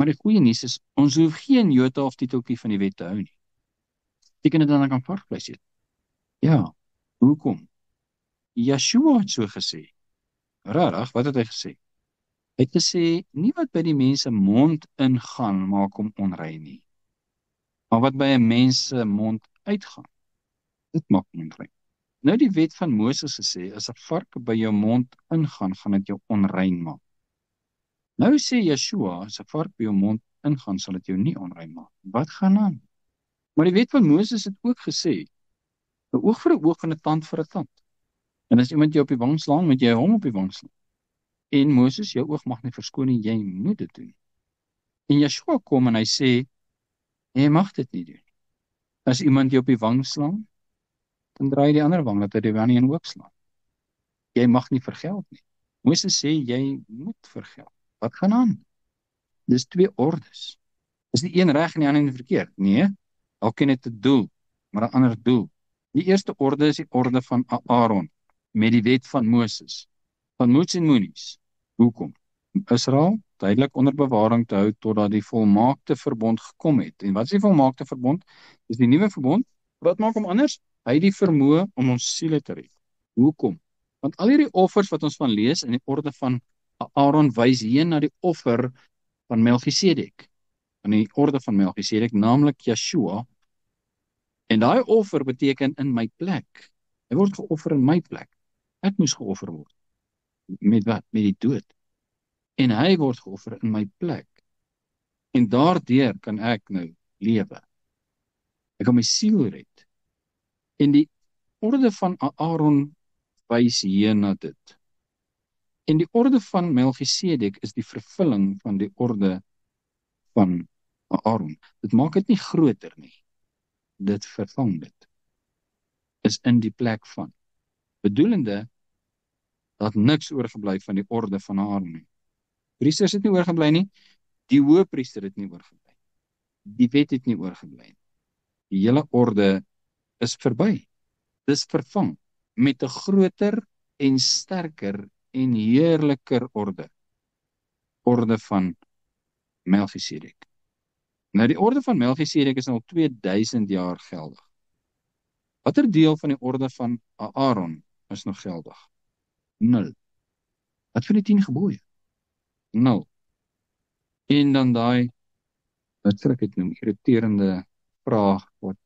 Maar die goeie nuus is, ons hoef geen jota of titeltjie van die wet te hou nie. Teken dit dan kan varkvleis eet. Ja, hoekom? Yeshua het so gesê. Rarig, wat het hy gesê? Hy het gesê, nie wat by die mense mond ingaan, maak hom onrein nie. Maar wat by 'n mens se mond uitgaan, dit maak hom onrein. Nou die wet van Moses gesê, as 'n vark by jou mond ingaan, gaan dit jou onrein maak. Nou sê Yeshua, as 'n vark by jou mond ingaan, sal dit jou nie onrein maak. Wat gaan aan? Maar die wet van Moses het ook gesê, 'n oog vir 'n oog en 'n tand vir 'n tand. En as iemand jou op die wang slaan, moet jy hom op die wang slaan. En Moses, jou oog mag nie verskoon nie, jy moet dit doen. En Yeshua kom en hy sê, jy mag dit nie doen. As iemand jou op die wang slaan, dan draai die ander wang, dat hy die ander een ook slaan. Jy mag nie vergeld nie. Moses sê, jy moet vergeld. Wat gaan aan? Dis twee ordes. Is die een reg en die ander verkeerd? Nee, elkeen het 'n doel, maar 'n ander doel. Die eerste orde is die orde van Aaron, met die wet van Moses, van moets en moenies. Hoekom? Israel duidelik onder bewaring te hou totdat die volmaakte verbond gekom het. En wat is die volmaakte verbond? Dis die nuwe verbond. Wat maak hom anders? Hy het die vermoë om ons siele te red. Hoekom? Want al hierdie offers wat ons van lees in die orde van Aaron wys heen na die offer van Melchisedek, in die orde van Melchisedek, naamlik Yeshua. En daai offer beteken in my plek. Hy word geoffer in my plek. Ek moes geoffer word. Met wat? Met die dood. En hy word geoffer in my plek. En daardeur kan ek nou lewe. Ek kan my siel red. En die orde van Aaron wys heen na dit. En die orde van Melchisedek is die vervulling van die orde van Aaron. Dit maak dit nie groter nie. Dit vervang dit. Is in die plek van. Bedoelende dat niks oorgebly van die orde van Aaron nie. Priesters het nie oorgebly nie. Die hoëpriester het nie oorgebly. Die wet het nie oorgebly nie. Die hele orde is verby. Dis vervang met 'n groter en sterker en heerliker orde. Orde van Melchisedek. Nou die orde van Melchisedek is al 2000 jaar geldig. Watter deel van die orde van Aaron is nog geldig? 0. Wat van die 10 gebooie? 0. En dan daai, wat sal ek dit noem, irriterende vraag wat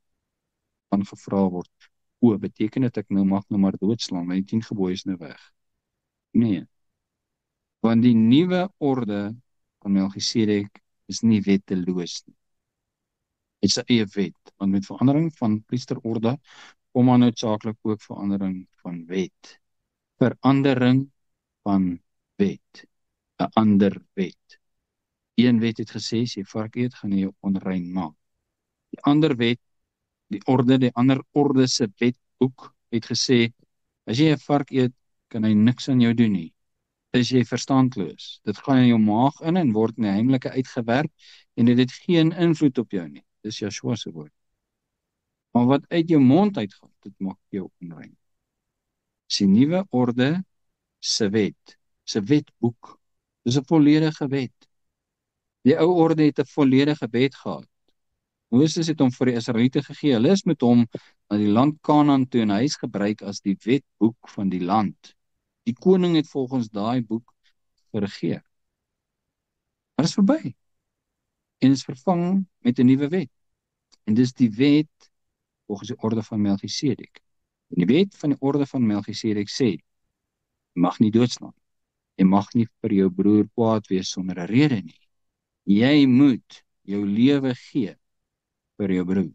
aangevra word. Beteken dit ek nou mag nou maar doodslaan, want die 10 gebooie is nou weg? Nee. Want die nuwe orde van Melchisedek is nie wetteloos nie. Het sy eie wet, want met verandering van priesterorde kom maar noodsaaklik ook verandering van wet. Verandering van wet. 'n ander wet. Een wet het gesê, as jy vark eet, gaan jy jou onrein maak. Die ander wet, die ander orde se wetboek het gesê, as jy 'n vark eet, kan hy niks aan jou doen nie. Is jy verstandloos. Dit gaan in jou maag in en word in die heimlike uitgewerk en dit het geen invloed op jou nie. Dis Yeshua se woord. Maar wat uit jou mond uitgaan, dit maak jou onrein. Dis die nuwe orde se wet, se wetboek. Dis 'n volledige wet. Die ou orde het 'n volledige wet gehad. Moses het hom vir die Israeliete gegee. Hulle is met hom na die land Kanaan toe en hy is gebruik as die wetboek van die land. Die koning het volgens daai boek geregeer. Maar dit is verby. En is vervang met 'n nuwe wet. En dis die wet volgens die orde van Melchisedek. En die wet van die orde van Melchisedek sê, jy mag nie doodslaan. Jy mag nie vir jou broer kwaad wees sonder 'n rede nie. Jy moet jou lewe gee vir jou broer.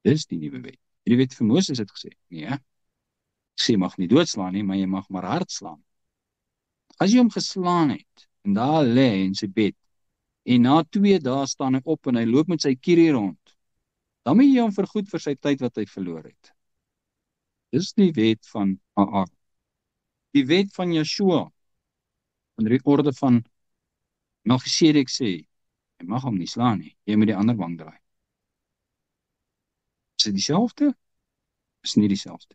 Dis die nuwe wet. Die wet van Moses het gesê, nee, sê mag nie doodslaan nie, maar jy mag maar hard slaan. As jy hom geslaan het, en daar lê in sy bed, en na 2 dae staan hy op en hy loop met sy kierie rond, dan moet jy hom vergoed vir sy tyd wat hy verloor het. Dis die wet van Aaron. Die wet van Yeshua, onder die orde van Melchisedek sê, jy mag hom nie slaan nie, jy moet die ander wang draai. Is dit dieselfde? Is nie dieselfde.